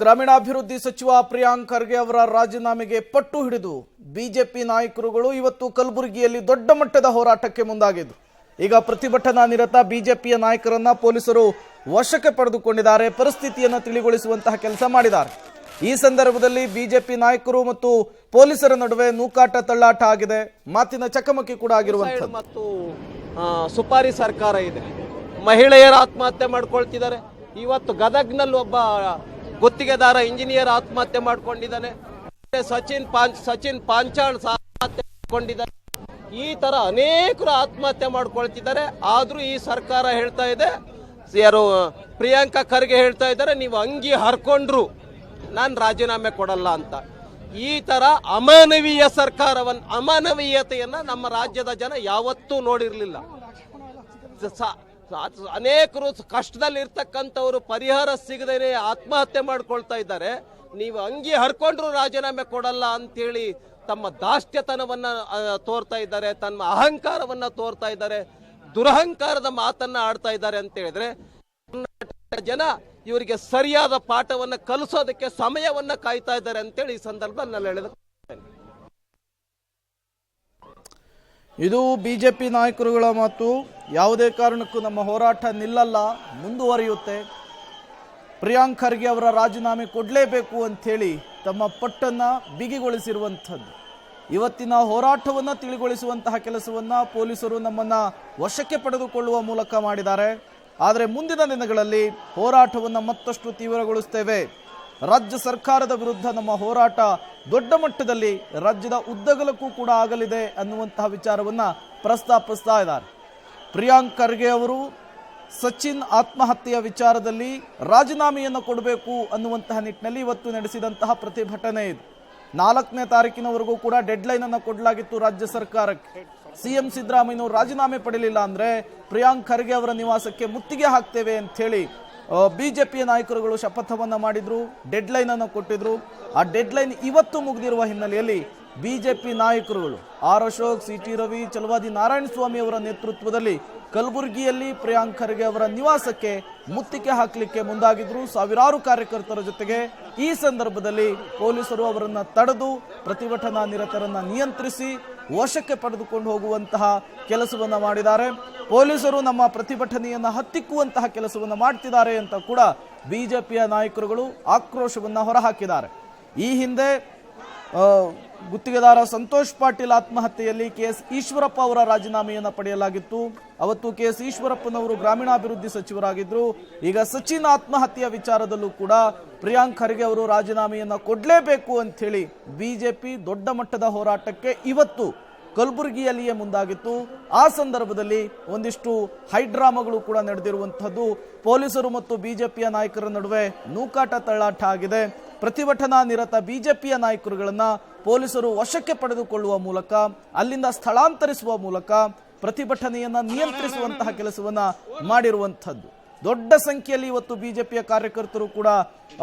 ಗ್ರಾಮೀಣಾಭಿವೃದ್ಧಿ ಸಚಿವ ಪ್ರಿಯಾಂಕ್ ಖರ್ಗೆ ಅವರ ರಾಜೀನಾಮೆಗೆ ಪಟ್ಟು ಹಿಡಿದು ಬಿಜೆಪಿ ನಾಯಕರುಗಳು ಇವತ್ತು ಕಲಬುರಗಿಯಲ್ಲಿ ದೊಡ್ಡ ಮಟ್ಟದ ಹೋರಾಟಕ್ಕೆ ಮುಂದಾಗಿದ್ರು. ಈಗ ಪ್ರತಿಭಟನಾ ನಿರತ ಬಿಜೆಪಿಯ ನಾಯಕರನ್ನ ಪೊಲೀಸರು ವಶಕ್ಕೆ ಪಡೆದುಕೊಂಡಿದ್ದಾರೆ. ಪರಿಸ್ಥಿತಿಯನ್ನು ತಿಳಿಗೊಳಿಸುವಂತಹ ಕೆಲಸ ಮಾಡಿದ್ದಾರೆ. ಈ ಸಂದರ್ಭದಲ್ಲಿ ಬಿಜೆಪಿ ನಾಯಕರು ಮತ್ತು ಪೊಲೀಸರ ನಡುವೆ ನೂಕಾಟ ತಳ್ಳಾಟ ಆಗಿದೆ. ಮಾತಿನ ಚಕಮಕಿ ಕೂಡ ಆಗಿರುವಂತದ್ದು. ಮತ್ತು ಸುಪಾರಿ ಸರ್ಕಾರ ಇದೆ. ಮಹಿಳೆಯರ ಆತ್ಮಹತ್ಯೆ ಮಾಡ್ಕೊಳ್ತಿದ್ದಾರೆ. ಇವತ್ತು ಗದಗ್ನಲ್ಲಿ ಒಬ್ಬ ಗುತ್ತಿಗೆದಾರ ಇಂಜಿನಿಯರ್ ಆತ್ಮಹತ್ಯೆ ಮಾಡ್ಕೊಂಡಿದ್ದಾನೆ. ಸಚಿನ್ ಪಾಂಚಾಳ್ ಆತ್ಮಹತ್ಯೆ ಮಾಡ್ಕೊಂಡಿದ್ದಾರೆ. ಈ ತರ ಅನೇಕರು ಆತ್ಮಹತ್ಯೆ ಮಾಡ್ಕೊಳ್ತಿದ್ದಾರೆ. ಆದ್ರೂ ಈ ಸರ್ಕಾರ ಹೇಳ್ತಾ ಇದೆ, ಯಾರು ಪ್ರಿಯಾಂಕಾ ಖರ್ಗೆ ಹೇಳ್ತಾ ಇದ್ದಾರೆ, ನೀವು ಅಂಗಿ ಹರ್ಕೊಂಡ್ರು ನಾನು ರಾಜೀನಾಮೆ ಕೊಡಲ್ಲ ಅಂತ. ಈ ತರ ಅಮಾನವೀಯ ಸರ್ಕಾರವನ್ನು, ಅಮಾನವೀಯತೆಯನ್ನ ನಮ್ಮ ರಾಜ್ಯದ ಜನ ಯಾವತ್ತೂ ನೋಡಿರ್ಲಿಲ್ಲ. ಅನೇಕರು ಕಷ್ಟದಲ್ಲಿ ಇರ್ತಕ್ಕಂಥವ್ರು ಪರಿಹಾರ ಸಿಗದೇನೆ ಆತ್ಮಹತ್ಯೆ ಮಾಡ್ಕೊಳ್ತಾ ಇದ್ದಾರೆ. ನೀವು ಅಂಗಿ ಹರ್ಕೊಂಡ್ರು ರಾಜೀನಾಮೆ ಕೊಡಲ್ಲ ಅಂತೇಳಿ ತಮ್ಮ ದಾಷ್ಟ್ಯತನವನ್ನ ತೋರ್ತಾ ಇದ್ದಾರೆ, ತಮ್ಮ ಅಹಂಕಾರವನ್ನ ತೋರ್ತಾ ಇದ್ದಾರೆ, ದುರಹಂಕಾರದ ಮಾತನ್ನ ಆಡ್ತಾ ಇದ್ದಾರೆ ಅಂತ ಹೇಳಿದ್ರೆ ಕರ್ನಾಟಕ ಜನ ಇವರಿಗೆ ಸರಿಯಾದ ಪಾಠವನ್ನ ಕಲಿಸೋದಕ್ಕೆ ಸಮಯವನ್ನ ಕಾಯ್ತಾ ಇದ್ದಾರೆ ಅಂತೇಳಿ ಈ ಸಂದರ್ಭದಲ್ಲಿ ನಾನು ಹೇಳಿದ. ಇದು ಬಿಜೆಪಿ ನಾಯಕರುಗಳ ಮಾತು. ಯಾವುದೇ ಕಾರಣಕ್ಕೂ ನಮ್ಮ ಹೋರಾಟ ನಿಲ್ಲಲ್ಲ, ಮುಂದುವರಿಯುತ್ತೆ. ಪ್ರಿಯಾಂಕ್ ಖರ್ಗೆ ಅವರ ರಾಜೀನಾಮೆ ಕೊಡಲೇಬೇಕು ಅಂಥೇಳಿ ತಮ್ಮ ಪಟ್ಟನ್ನು ಬಿಗಿಗೊಳಿಸಿರುವಂಥದ್ದು. ಇವತ್ತಿನ ಹೋರಾಟವನ್ನು ತಿಳಿಗೊಳಿಸುವಂತಹ ಕೆಲಸವನ್ನು ಪೊಲೀಸರು ನಮ್ಮನ್ನು ವಶಕ್ಕೆ ಪಡೆದುಕೊಳ್ಳುವ ಮೂಲಕ ಮಾಡಿದ್ದಾರೆ. ಆದರೆ ಮುಂದಿನ ದಿನಗಳಲ್ಲಿ ಹೋರಾಟವನ್ನು ಮತ್ತಷ್ಟು ತೀವ್ರಗೊಳಿಸ್ತೇವೆ. ರಾಜ್ಯ ಸರ್ಕಾರದ ವಿರುದ್ಧ ನಮ್ಮ ಹೋರಾಟ ದೊಡ್ಡ ಮಟ್ಟದಲ್ಲಿ ರಾಜ್ಯದ ಉದ್ದಗಲಕ್ಕೂ ಕೂಡ ಆಗಲಿದೆ ಅನ್ನುವಂತಹ ವಿಚಾರವನ್ನು ಪ್ರಸ್ತಾಪಿಸ್ತಾ ಇದ್ದಾರೆ. ಪ್ರಿಯಾಂಕ್ ಖರ್ಗೆ ಅವರು ಸಚಿನ್ ಆತ್ಮಹತ್ಯೆಯ ವಿಚಾರದಲ್ಲಿ ರಾಜೀನಾಮೆಯನ್ನು ಕೊಡಬೇಕು ಅನ್ನುವಂತಹ ನಿಟ್ಟಿನಲ್ಲಿ ಇವತ್ತು ನಡೆಸಿದಂತಹ ಪ್ರತಿಭಟನೆ ಇದು. 4ನೇ ತಾರೀಕಿನವರೆಗೂ ಕೂಡ ಡೆಡ್ಲೈನ್ ಅನ್ನು ಕೊಡಲಾಗಿತ್ತು ರಾಜ್ಯ ಸರ್ಕಾರಕ್ಕೆ. ಸಿಎಂ ಸಿದ್ದರಾಮಯ್ಯನವರು ರಾಜೀನಾಮೆ ಪಡೆಯಲಿಲ್ಲ ಅಂದ್ರೆ ಪ್ರಿಯಾಂಕ್ ಖರ್ಗೆ ಅವರ ನಿವಾಸಕ್ಕೆ ಮುತ್ತಿಗೆ ಹಾಕ್ತೇವೆ ಅಂತ ಹೇಳಿ ಬಿಜೆಪಿಯ ನಾಯಕರುಗಳು ಶಪಥವನ್ನ ಮಾಡಿದ್ರು, ಡೆಡ್ಲೈನ್ ಅನ್ನು ಕೊಟ್ಟಿದ್ರು. ಆ ಡೆಡ್ಲೈನ್ ಇವತ್ತು ಮುಗಿದಿರುವ ಹಿನ್ನೆಲೆಯಲ್ಲಿ ಬಿಜೆಪಿ ನಾಯಕರುಗಳು ಆರ್ ಅಶೋಕ್, ಸಿಟಿ ರವಿ, ಚಲವಾದಿ ನಾರಾಯಣಸ್ವಾಮಿ ಅವರ ನೇತೃತ್ವದಲ್ಲಿ ಕಲಬುರಗಿಯಲ್ಲಿ ಪ್ರಿಯಾಂಕ್ ಖರ್ಗೆ ಅವರ ನಿವಾಸಕ್ಕೆ ಮುತ್ತಿಗೆ ಹಾಕಲಿಕ್ಕೆ ಮುಂದಾಗಿದ್ರು ಸಾವಿರಾರು ಕಾರ್ಯಕರ್ತರ ಜೊತೆಗೆ. ಈ ಸಂದರ್ಭದಲ್ಲಿ ಪೊಲೀಸರು ಅವರನ್ನ ತಡೆದು ಪ್ರತಿಭಟನಾ ನಿರತರನ್ನ ನಿಯಂತ್ರಿಸಿ ವಶಕ್ಕೆ ಪಡೆದುಕೊಂಡು ಹೋಗುವಂತಹ ಕೆಲಸವನ್ನ ಮಾಡಿದ್ದಾರೆ. ಪೊಲೀಸರು ನಮ್ಮ ಪ್ರತಿಭಟನೆಯನ್ನ ಹತ್ತಿಕ್ಕುವಂತಹ ಕೆಲಸವನ್ನ ಮಾಡ್ತಿದ್ದಾರೆ ಅಂತ ಕೂಡ ಬಿಜೆಪಿಯ ನಾಯಕರುಗಳು ಆಕ್ರೋಶವನ್ನ ಹೊರಹಾಕಿದ್ದಾರೆ. ಈ ಹಿಂದೆ ಗುತ್ತಿಗೆದಾರ ಸಂತೋಷ್ ಪಾಟೀಲ್ ಆತ್ಮಹತ್ಯೆಯಲ್ಲಿ ಕೆಎಸ್ ಈಶ್ವರಪ್ಪ ಅವರ ರಾಜೀನಾಮೆಯನ್ನು ಪಡೆಯಲಾಗಿತ್ತು. ಅವತ್ತು ಕೆಎಸ್ ಈಶ್ವರಪ್ಪನವರು ಗ್ರಾಮೀಣಾಭಿವೃದ್ಧಿ ಸಚಿವರಾಗಿದ್ದರು. ಈಗ ಸಚಿನ್ ಆತ್ಮಹತ್ಯೆಯ ವಿಚಾರದಲ್ಲೂ ಕೂಡ ಪ್ರಿಯಾಂಕ್ ಖರ್ಗೆ ಅವರು ರಾಜೀನಾಮೆಯನ್ನು ಕೊಡಲೇಬೇಕು ಅಂತ ಹೇಳಿ ಬಿಜೆಪಿ ದೊಡ್ಡ ಮಟ್ಟದ ಹೋರಾಟಕ್ಕೆ ಇವತ್ತು ಕಲಬುರಗಿಯಲ್ಲಿಯೇ ಮುಂದಾಗಿತ್ತು. ಆ ಸಂದರ್ಭದಲ್ಲಿ ಒಂದಿಷ್ಟು ಹೈಡ್ರಾಮಾಗಳು ಕೂಡ ನಡೆದಿರುವಂತಹದ್ದು. ಪೊಲೀಸರು ಮತ್ತು ಬಿಜೆಪಿಯ ನಾಯಕರ ನಡುವೆ ನೂಕಾಟ ತಳ್ಳಾಟ ಆಗಿದೆ. ಪ್ರತಿಭಟನಾ ನಿರತ ಬಿಜೆಪಿಯ ನಾಯಕರುಗಳನ್ನ ಪೊಲೀಸರು ವಶಕ್ಕೆ ಪಡೆದುಕೊಳ್ಳುವ ಮೂಲಕ, ಅಲ್ಲಿಂದ ಸ್ಥಳಾಂತರಿಸುವ ಮೂಲಕ ಪ್ರತಿಭಟನೆಯನ್ನ ನಿಯಂತ್ರಿಸುವಂತಹ ಕೆಲಸವನ್ನ ಮಾಡಿರುವಂಥದ್ದು. ದೊಡ್ಡ ಸಂಖ್ಯೆಯಲ್ಲಿ ಇವತ್ತು ಬಿಜೆಪಿಯ ಕಾರ್ಯಕರ್ತರು ಕೂಡ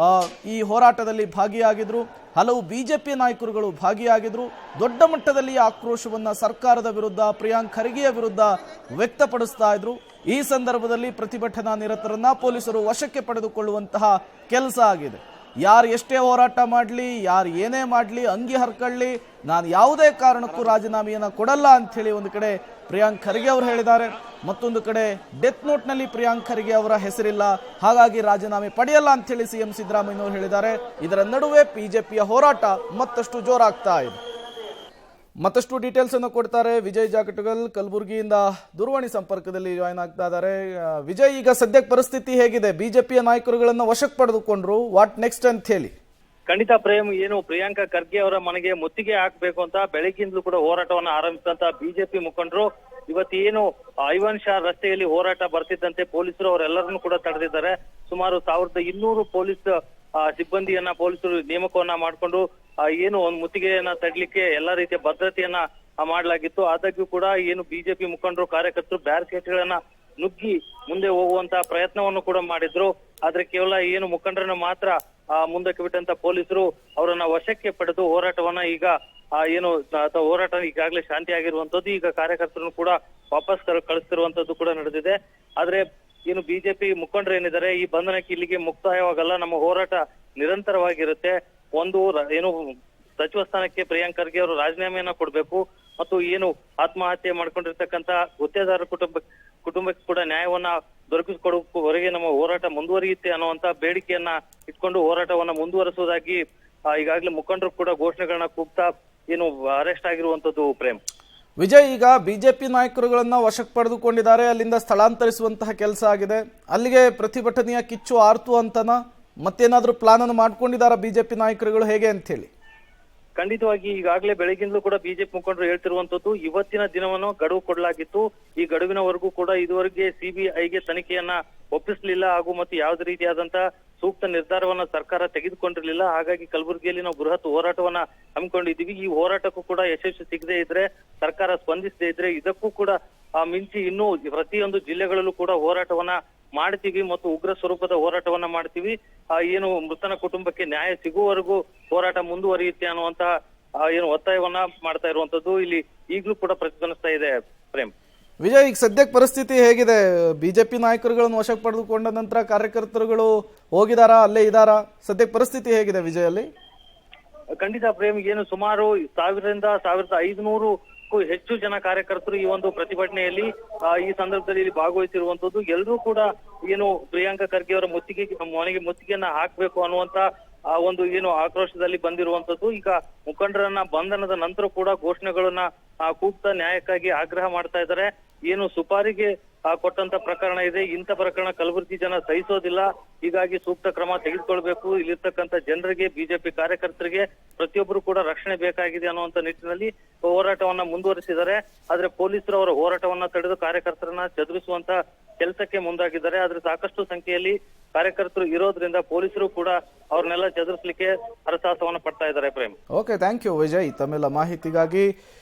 ಈ ಹೋರಾಟದಲ್ಲಿ ಭಾಗಿಯಾಗಿದ್ರು. ಹಲವು ಬಿಜೆಪಿ ನಾಯಕರುಗಳು ಭಾಗಿಯಾಗಿದ್ರು. ದೊಡ್ಡ ಮಟ್ಟದಲ್ಲಿ ಆಕ್ರೋಶವನ್ನ ಸರ್ಕಾರದ ವಿರುದ್ಧ, ಪ್ರಿಯಾಂಕ್ ಖರ್ಗೆಯ ವಿರುದ್ಧ ವ್ಯಕ್ತಪಡಿಸ್ತಾ ಇದ್ರು. ಈ ಸಂದರ್ಭದಲ್ಲಿ ಪ್ರತಿಭಟನಾ ನಿರತರನ್ನ ಪೊಲೀಸರು ವಶಕ್ಕೆ ಪಡೆದುಕೊಳ್ಳುವಂತಹ ಕೆಲಸ ಆಗಿದೆ. ಯಾರು ಎಷ್ಟೇ ಹೋರಾಟ ಮಾಡಲಿ, ಯಾರು ಏನೇ ಮಾಡಲಿ, ಅಂಗಿ ಹರ್ಕೊಳ್ಳಿ, ನಾನು ಯಾವುದೇ ಕಾರಣಕ್ಕೂ ರಾಜೀನಾಮೆಯನ್ನು ಕೊಡಲ್ಲ ಅಂಥೇಳಿ ಒಂದು ಕಡೆ ಪ್ರಿಯಾಂಕ್ ಖರ್ಗೆ ಅವರು ಹೇಳಿದ್ದಾರೆ. ಮತ್ತೊಂದು ಕಡೆ ಡೆತ್ ನೋಟ್ನಲ್ಲಿ ಪ್ರಿಯಾಂಕ್ ಖರ್ಗೆ ಅವರ ಹೆಸರಿಲ್ಲ, ಹಾಗಾಗಿ ರಾಜೀನಾಮೆ ಪಡೆಯಲ್ಲ ಅಂಥೇಳಿ ಸಿಎಂ ಸಿದ್ದರಾಮಯ್ಯನವರು ಹೇಳಿದ್ದಾರೆ. ಇದರ ನಡುವೆ ಬಿಜೆಪಿಯ ಹೋರಾಟ ಮತ್ತಷ್ಟು ಜೋರಾಗ್ತಾ ಇದೆ. ಮತ್ತಷ್ಟು ಡೀಟೇಲ್ಸ್ ಅನ್ನು ಕೊಡ್ತಾರೆ ವಿಜಯ್ ಜಾಗಟಗಲ್, ಕಲಬುರಗಿಯಿಂದ ದೂರವಾಣಿ ಸಂಪರ್ಕದಲ್ಲಿ ಜಾಯ್ನ್ ಆಗ್ತಾ ಇದ್ದಾರೆ. ವಿಜಯ್, ಈಗ ಸದ್ಯಕ್ಕೆ ಪರಿಸ್ಥಿತಿ ಹೇಗಿದೆ? ಬಿಜೆಪಿಯ ನಾಯಕರುಗಳನ್ನ ವಶಕ್ಕೆ ಪಡೆದುಕೊಂಡ್ರು, ವಾಟ್ ನೆಕ್ಸ್ಟ್ ಅಂತ ಹೇಳಿ? ಖಂಡಿತ ಪ್ರೇಮ್, ಏನು ಪ್ರಿಯಾಂಕಾ ಖರ್ಗೆ ಅವರ ಮನೆಗೆ ಮುತ್ತಿಗೆ ಹಾಕ್ಬೇಕು ಅಂತ ಬೆಳಗ್ಗಿಂದಲೂ ಕೂಡ ಹೋರಾಟವನ್ನ ಆರಂಭಿಸಿದಂತ ಬಿಜೆಪಿ ಮುಖಂಡರು ಇವತ್ತೇನು ಐವನ್ ಶಾ ರಸ್ತೆಯಲ್ಲಿ ಹೋರಾಟ ಬರ್ತಿದ್ದಂತೆ ಪೊಲೀಸರು ಅವರೆಲ್ಲರನ್ನು ಕೂಡ ತಡೆದಿದ್ದಾರೆ. ಸುಮಾರು 1200 ಪೊಲೀಸ್ ಸಿಬ್ಬಂದಿಯನ್ನ ಪೊಲೀಸರು ನೇಮಕವನ್ನ ಮಾಡಿಕೊಂಡು ಏನು ಒಂದು ಮುತ್ತಿಗೆಯನ್ನ ತಡ್ಲಿಕ್ಕೆ ಎಲ್ಲಾ ರೀತಿಯ ಭದ್ರತೆಯನ್ನ ಮಾಡಲಾಗಿತ್ತು. ಆದಾಗ್ಯೂ ಕೂಡ ಏನು ಬಿಜೆಪಿ ಮುಖಂಡರು, ಕಾರ್ಯಕರ್ತರು ಬ್ಯಾರಿಕೇಡ್ಗಳನ್ನ ನುಗ್ಗಿ ಮುಂದೆ ಹೋಗುವಂತ ಪ್ರಯತ್ನವನ್ನು ಕೂಡ ಮಾಡಿದ್ರು. ಆದ್ರೆ ಕೇವಲ ಏನು ಮುಖಂಡರನ್ನ ಮಾತ್ರ ಮುಂದಕ್ಕೆ ಬಿಟ್ಟಂತ ಪೊಲೀಸರು ಅವರನ್ನ ವಶಕ್ಕೆ ಪಡೆದು ಹೋರಾಟವನ್ನ ಈಗ ಏನು ಹೋರಾಟ ಈಗಾಗಲೇ ಶಾಂತಿ ಆಗಿರುವಂತದ್ದು, ಈಗ ಕಾರ್ಯಕರ್ತರನ್ನು ಕೂಡ ವಾಪಸ್ ಕಳಿಸ್ತಿರುವಂತದ್ದು ಕೂಡ ನಡೆದಿದೆ. ಆದ್ರೆ ಏನು ಬಿಜೆಪಿ ಮುಖಂಡರು ಏನಿದ್ದಾರೆ ಈ ಬಂಧನಕ್ಕೆ ಇಲ್ಲಿಗೆ ಮುಕ್ತಾಯವಾಗಲ್ಲ, ನಮ್ಮ ಹೋರಾಟ ನಿರಂತರವಾಗಿರುತ್ತೆ. ಒಂದು ಏನು ಸಚಿವ ಸ್ಥಾನಕ್ಕೆ ಪ್ರಿಯಾಂಕ್ ಖರ್ಗೆ ಅವರು ರಾಜೀನಾಮೆಯನ್ನ ಕೊಡ್ಬೇಕು ಮತ್ತು ಏನು ಆತ್ಮಹತ್ಯೆ ಮಾಡ್ಕೊಂಡಿರ್ತಕ್ಕಂತ ಗುತ್ತೇದಾರ ಕುಟುಂಬಕ್ಕೆ ಕೂಡ ನ್ಯಾಯವನ್ನ ದೊರಕಿಸಿಕೊಡುವವರೆಗೆ ನಮ್ಮ ಹೋರಾಟ ಮುಂದುವರಿಯುತ್ತೆ ಅನ್ನುವಂತ ಬೇಡಿಕೆಯನ್ನ ಇಟ್ಕೊಂಡು ಹೋರಾಟವನ್ನ ಮುಂದುವರಿಸುವುದಾಗಿ ಈಗಾಗಲೇ ಮುಖಂಡರು ಕೂಡ ಘೋಷಣೆಗಳನ್ನ ಕೂಗ್ತಾ ಏನು ಅರೆಸ್ಟ್ ಆಗಿರುವಂತದ್ದು. ಪ್ರೇಮ್, ವಿಜಯ್, ಈಗ ಬಿಜೆಪಿ ನಾಯಕರುಗಳನ್ನ ವಶಕ್ಕೆ ಪಡೆದುಕೊಂಡಿದ್ದಾರೆ, ಅಲ್ಲಿಂದ ಸ್ಥಳಾಂತರಿಸುವಂತಹ ಕೆಲಸ ಆಗಿದೆ. ಅಲ್ಲಿಗೆ ಪ್ರತಿಭಟನೆಯ ಕಿಚ್ಚು ಆರ್ತು ಅಂತನ ಮತ್ತೇನಾದ್ರೂ ಪ್ಲಾನ್ ಅನ್ನು ಮಾಡ್ಕೊಂಡಿದ್ದಾರಾ ಬಿಜೆಪಿ ನಾಯಕರುಗಳು, ಹೇಗೆ ಅಂತ ಹೇಳಿ? ಖಂಡಿತವಾಗಿ ಈಗಾಗಲೇ ಬೆಳಗಿಂದಲೂ ಕೂಡ ಬಿಜೆಪಿ ಮುಖಂಡರು ಹೇಳ್ತಿರುವಂತದ್ದು, ಇವತ್ತಿನ ದಿನವನ್ನು ಗಡುವು ಕೊಡಲಾಗಿತ್ತು. ಈ ಗಡುವಿನವರೆಗೂ ಕೂಡ ಇದುವರೆಗೆ ಸಿಬಿಐಗೆ ತನಿಖೆಯನ್ನ ಒಪ್ಪಿಸಲಿಲ್ಲ ಹಾಗೂ ಮತ್ತು ಯಾವುದೇ ರೀತಿಯಾದಂತ ಸೂಕ್ತ ನಿರ್ಧಾರವನ್ನ ಸರ್ಕಾರ ತೆಗೆದುಕೊಂಡಿರಲಿಲ್ಲ. ಹಾಗಾಗಿ ಕಲಬುರಗಿಯಲ್ಲಿ ನಾವು ಬೃಹತ್ ಹೋರಾಟವನ್ನ ಹಮ್ಮಿಕೊಂಡಿದ್ದೀವಿ. ಈ ಹೋರಾಟಕ್ಕೂ ಕೂಡ ಯಶಸ್ಸು ಸಿಗದೆ ಇದ್ರೆ, ಸರ್ಕಾರ ಸ್ಪಂದಿಸದೇ ಇದ್ರೆ, ಇದಕ್ಕೂ ಕೂಡ ಮಿಂಚಿ ಇನ್ನೂ ಪ್ರತಿಯೊಂದು ಜಿಲ್ಲೆಗಳಲ್ಲೂ ಕೂಡ ಹೋರಾಟವನ್ನ ಮಾಡ್ತೀವಿ ಮತ್ತು ಉಗ್ರ ಸ್ವರೂಪದ ಹೋರಾಟವನ್ನ ಮಾಡ್ತೀವಿ. ಏನು ಮೃತನ ಕುಟುಂಬಕ್ಕೆ ನ್ಯಾಯ ಸಿಗುವವರೆಗೂ ಹೋರಾಟ ಮುಂದುವರಿಯುತ್ತೆ ಅನ್ನುವಂತಹ ಏನು ಒತ್ತಾಯವನ್ನ ಮಾಡ್ತಾ ಇರುವಂತದ್ದು ಇಲ್ಲಿ ಈಗಲೂ ಕೂಡ ಪ್ರತಿಧ್ವನಿಸ್ತಾ ಇದೆ. ಪ್ರೇಮ್, ವಿಜಯ್, ಈಗ ಸದ್ಯಕ್ಕೆ ಪರಿಸ್ಥಿತಿ ಹೇಗಿದೆ? ಬಿಜೆಪಿ ನಾಯಕರುಗಳನ್ನು ವಶಕ್ಕೆ ಪಡೆದುಕೊಂಡ ನಂತರ ಕಾರ್ಯಕರ್ತರುಗಳು ಹೋಗಿದಾರಾ, ಅಲ್ಲೇ ಇದ್ದಾರಾ? ಸದ್ಯಕ್ಕೆ ಪರಿಸ್ಥಿತಿ ಹೇಗಿದೆ ವಿಜಯ್ ಅಲ್ಲಿ? ಖಂಡಿತ ಪ್ರೇಮ್, ಏನು ಸುಮಾರು 1000ರಿಂದ 1500ಕ್ಕೂ ಹೆಚ್ಚು ಜನ ಕಾರ್ಯಕರ್ತರು ಈ ಒಂದು ಪ್ರತಿಭಟನೆಯಲ್ಲಿ ಈ ಸಂದರ್ಭದಲ್ಲಿ ಇಲ್ಲಿ ಭಾಗವಹಿಸಿರುವಂತದ್ದು. ಎಲ್ಲರೂ ಕೂಡ ಏನು ಪ್ರಿಯಾಂಕ ಖರ್ಗೆ ಅವರ ಮನೆಗೆ ಮುತ್ತಿಗೆಯನ್ನ ಹಾಕ್ಬೇಕು ಅನ್ನುವಂತ ಒಂದು ಏನು ಆಕ್ರೋಶದಲ್ಲಿ ಬಂದಿರುವಂತದ್ದು. ಈಗ ಮುಖಂಡರನ್ನ ಬಂಧನದ ನಂತರ ಕೂಡ ಘೋಷಣೆಗಳನ್ನ ಕೂಗ್ತಾ ನ್ಯಾಯಕ್ಕಾಗಿ ಆಗ್ರಹ ಮಾಡ್ತಾ ಇದ್ದಾರೆ. ಏನು ಸುಪಾರಿಗೆ ಕೊಟ್ಟಂತ ಪ್ರಕರಣ ಇದೆ, ಇಂಥ ಪ್ರಕರಣ ಕಲಬುರಗಿ ಜನ ಸಹಿಸೋದಿಲ್ಲ. ಹೀಗಾಗಿ ಸೂಕ್ತ ಕ್ರಮ ತೆಗೆದುಕೊಳ್ಬೇಕು. ಇಲ್ಲಿರ್ತಕ್ಕಂಥ ಜನರಿಗೆ, ಬಿಜೆಪಿ ಕಾರ್ಯಕರ್ತರಿಗೆ ಪ್ರತಿಯೊಬ್ಬರು ಕೂಡ ರಕ್ಷಣೆ ಬೇಕಾಗಿದೆ ಅನ್ನುವಂತ ನಿಟ್ಟಿನಲ್ಲಿ ಹೋರಾಟವನ್ನ ಮುಂದುವರಿಸಿದ್ದಾರೆ. ಆದ್ರೆ ಪೊಲೀಸರು ಅವರ ಹೋರಾಟವನ್ನ ತಡೆದು ಕಾರ್ಯಕರ್ತರನ್ನ ಚದುರಿಸುವಂತ ಕೆಲಸಕ್ಕೆ ಮುಂದಾಗಿದ್ದಾರೆ. ಆದ್ರೆ ಸಾಕಷ್ಟು ಸಂಖ್ಯೆಯಲ್ಲಿ ಕಾರ್ಯಕರ್ತರು ಇರೋದ್ರಿಂದ ಪೊಲೀಸರು ಕೂಡ ಅವ್ರನ್ನೆಲ್ಲ ಚದುರಿಸಲಿಕ್ಕೆ ಹರಸಾಹಸವನ್ನ ಪಡ್ತಾ ಇದ್ದಾರೆ. Prem, okay, thank you Vijay ತಮ್ಮೆಲ್ಲ ಮಾಹಿತಿಗಾಗಿ.